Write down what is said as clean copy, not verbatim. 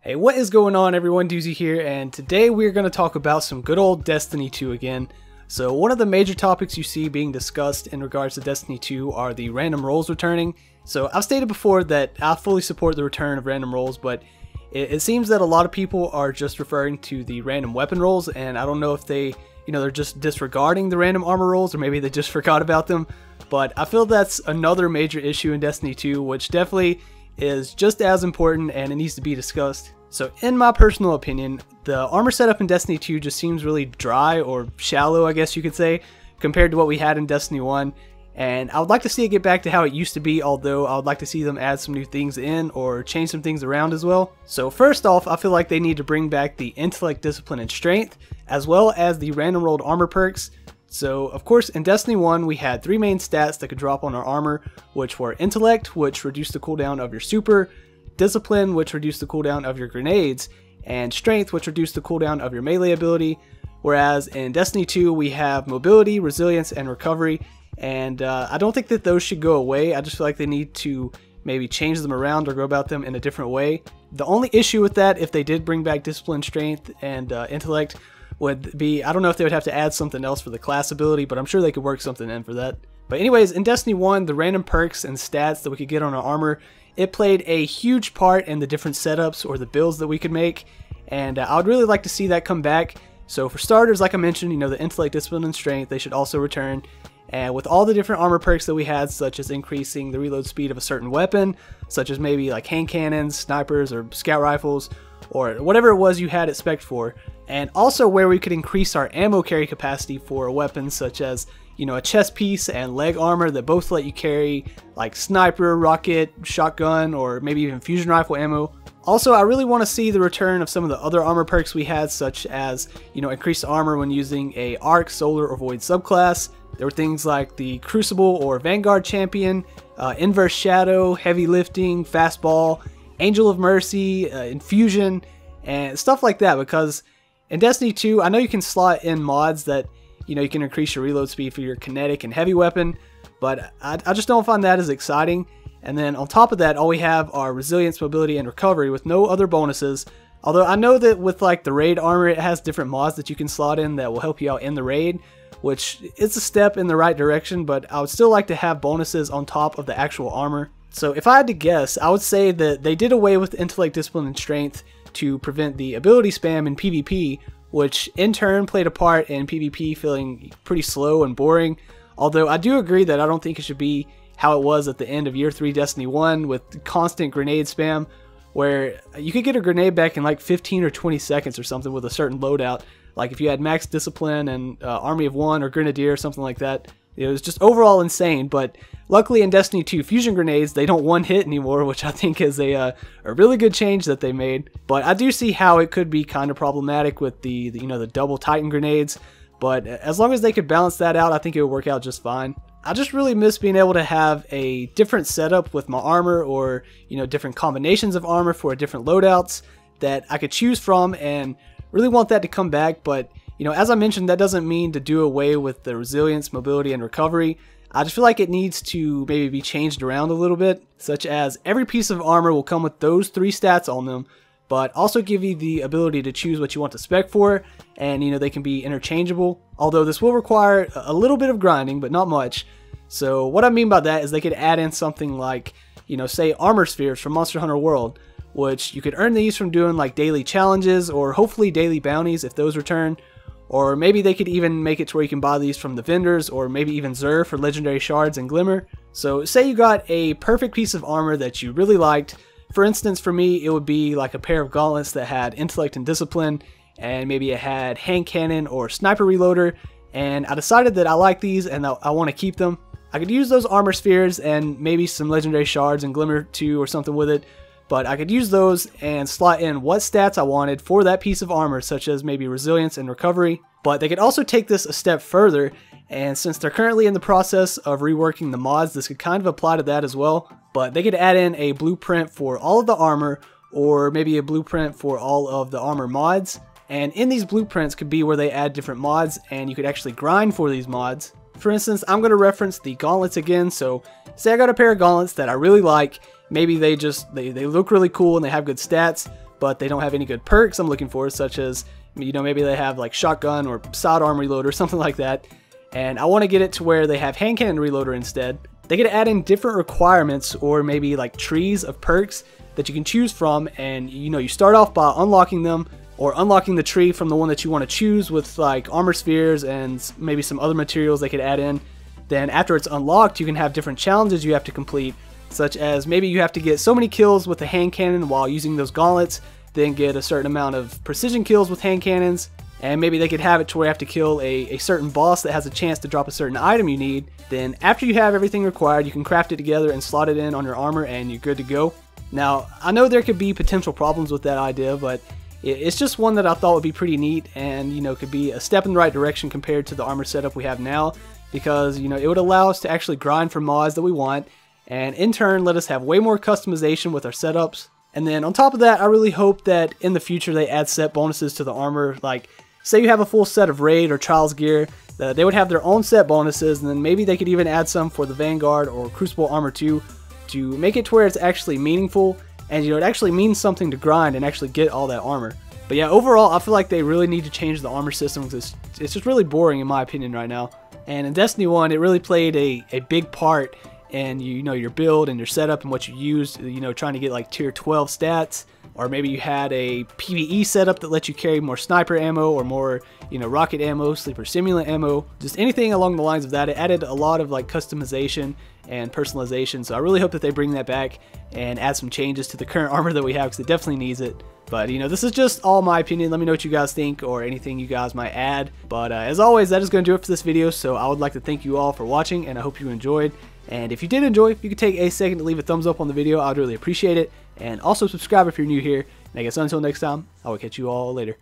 Hey, what is going on everyone? Doozy here, and today we're going to talk about some good old Destiny 2 again. So one of the major topics you see being discussed in regards to Destiny 2 are the random roles returning. So I've stated before that I fully support the return of random roles, but it seems that a lot of people are just referring to the random weapon rolls, and I don't know if they're just disregarding the random armor rolls, or maybe they just forgot about them. But I feel that's another major issue in Destiny 2, which definitely is just as important and it needs to be discussed. So in my personal opinion, the armor setup in Destiny 2 just seems really dry or shallow, I guess you could say, compared to what we had in Destiny 1. And I would like to see it get back to how it used to be, although I would like to see them add some new things in or change some things around as well. So first off, I feel like they need to bring back the intellect, discipline, and strength, as well as the random rolled armor perks. So of course in Destiny 1 we had three main stats that could drop on our armor, which were intellect, which reduced the cooldown of your super, discipline, which reduced the cooldown of your grenades, and strength, which reduced the cooldown of your melee ability. Whereas in Destiny 2 we have mobility, resilience, and recovery, and I don't think that those should go away. I just feel like they need to maybe change them around or go about them in a different way. The only issue with that, if they did bring back discipline, strength, and intellect, would be, I don't know if they would have to add something else for the class ability, but I'm sure they could work something in for that. But anyways, in Destiny 1, the random perks and stats that we could get on our armor, it played a huge part in the different setups or the builds that we could make, and I would really like to see that come back. So for starters, like I mentioned, the intellect, discipline, and strength, they should also return. And with all the different armor perks that we had, such as increasing the reload speed of a certain weapon, such as maybe like hand cannons, snipers, or scout rifles, or whatever it was you had it spec'd for. And also where we could increase our ammo carry capacity for weapons such as, a chest piece and leg armor that both let you carry like sniper, rocket, shotgun, or maybe even fusion rifle ammo. Also, I really want to see the return of some of the other armor perks we had, such as, increased armor when using a Arc, Solar, or Void subclass. There were things like the Crucible or Vanguard Champion, Inverse Shadow, Heavy Lifting, Fastball, Angel of Mercy, Infusion, and stuff like that, because in Destiny 2, I know you can slot in mods that, you can increase your reload speed for your kinetic and heavy weapon, but I just don't find that as exciting. And then on top of that, all we have are resilience, mobility, and recovery with no other bonuses. Although I know that with like the raid armor, it has different mods that you can slot in that will help you out in the raid, which is a step in the right direction, but I would still like to have bonuses on top of the actual armor. So if I had to guess, I would say that they did away with intellect, discipline, and strength to prevent the ability spam in PvP, which in turn played a part in PvP feeling pretty slow and boring. Although I do agree that I don't think it should be how it was at the end of Year 3 Destiny 1 with constant grenade spam, where you could get a grenade back in like 15 or 20 seconds or something with a certain loadout. Like if you had max discipline and Army of One or Grenadier or something like that. It was just overall insane, but luckily in Destiny 2 fusion grenades, they don't one hit anymore, which I think is a really good change that they made. But I do see how it could be kind of problematic with the double Titan grenades, but as long as they could balance that out, I think it would work out just fine. I just really miss being able to have a different setup with my armor, or different combinations of armor for different loadouts that I could choose from, and really want that to come back. But as I mentioned, that doesn't mean to do away with the resilience, mobility, and recovery. I just feel like it needs to maybe be changed around a little bit, such as every piece of armor will come with those three stats on them, but also give you the ability to choose what you want to spec for, and they can be interchangeable, although this will require a little bit of grinding, but not much. So what I mean by that is they could add in something like, say armor spheres from Monster Hunter World, which you could earn these from doing like daily challenges or hopefully daily bounties if those return. Or maybe they could even make it to where you can buy these from the vendors, or maybe even Xur for legendary shards and glimmer. So say you got a perfect piece of armor that you really liked. For instance, for me, it would be like a pair of gauntlets that had intellect and discipline, and maybe it had hand cannon or sniper reloader, and I decided that I like these and I want to keep them. I could use those armor spheres and maybe some legendary shards and glimmer too or something with it. But I could use those and slot in what stats I wanted for that piece of armor, such as maybe resilience and recovery. But they could also take this a step further, and since they're currently in the process of reworking the mods, this could kind of apply to that as well. But they could add in a blueprint for all of the armor, or maybe a blueprint for all of the armor mods. And in these blueprints could be where they add different mods, and you could actually grind for these mods. For instance, I'm going to reference the gauntlets again. So say I got a pair of gauntlets that I really like. Maybe they look really cool and they have good stats, but they don't have any good perks I'm looking for, such as, you know, maybe they have like shotgun or sidearm reloader, something like that, and I want to get it to where they have hand cannon reloader instead. They get to add in different requirements, or maybe like trees of perks that you can choose from, and you know, you start off by unlocking them, or unlocking the tree from the one that you want to choose with like armor spheres and maybe some other materials they could add in. Then after it's unlocked, you can have different challenges you have to complete, such as maybe you have to get so many kills with the hand cannon while using those gauntlets, then get a certain amount of precision kills with hand cannons, and maybe they could have it to where you have to kill a certain boss that has a chance to drop a certain item you need. Then after you have everything required, you can craft it together and slot it in on your armor and you're good to go. Now, I know there could be potential problems with that idea, but it's just one that I thought would be pretty neat, and you know, could be a step in the right direction compared to the armor setup we have now, because you know, it would allow us to actually grind for mods that we want, and in turn let us have way more customization with our setups. And then on top of that, I really hope that in the future they add set bonuses to the armor. Like, say you have a full set of raid or trials gear, they would have their own set bonuses, and then maybe they could even add some for the Vanguard or Crucible armor too, to make it to where it's actually meaningful, and you know, it actually means something to grind and actually get all that armor. But yeah, overall I feel like they really need to change the armor system, because it's just really boring in my opinion right now. And in Destiny 1, it really played a big part in, you know, your build and your setup and what you used, you know, trying to get like tier 12 stats, or maybe you had a PvE setup that let you carry more sniper ammo or more, you know, rocket ammo, sleeper simulant ammo, just anything along the lines of that. It added a lot of like customization and personalization, so I really hope that they bring that back and add some changes to the current armor that we have, because it definitely needs it. But you know, this is just all my opinion. Let me know what you guys think, or anything you guys might add. But as always, that is going to do it for this video, so I would like to thank you all for watching, and I hope you enjoyed. And if you did enjoy, if you could take a second to leave a thumbs up on the video, I would really appreciate it. And also subscribe if you're new here. And I guess until next time, I will catch you all later.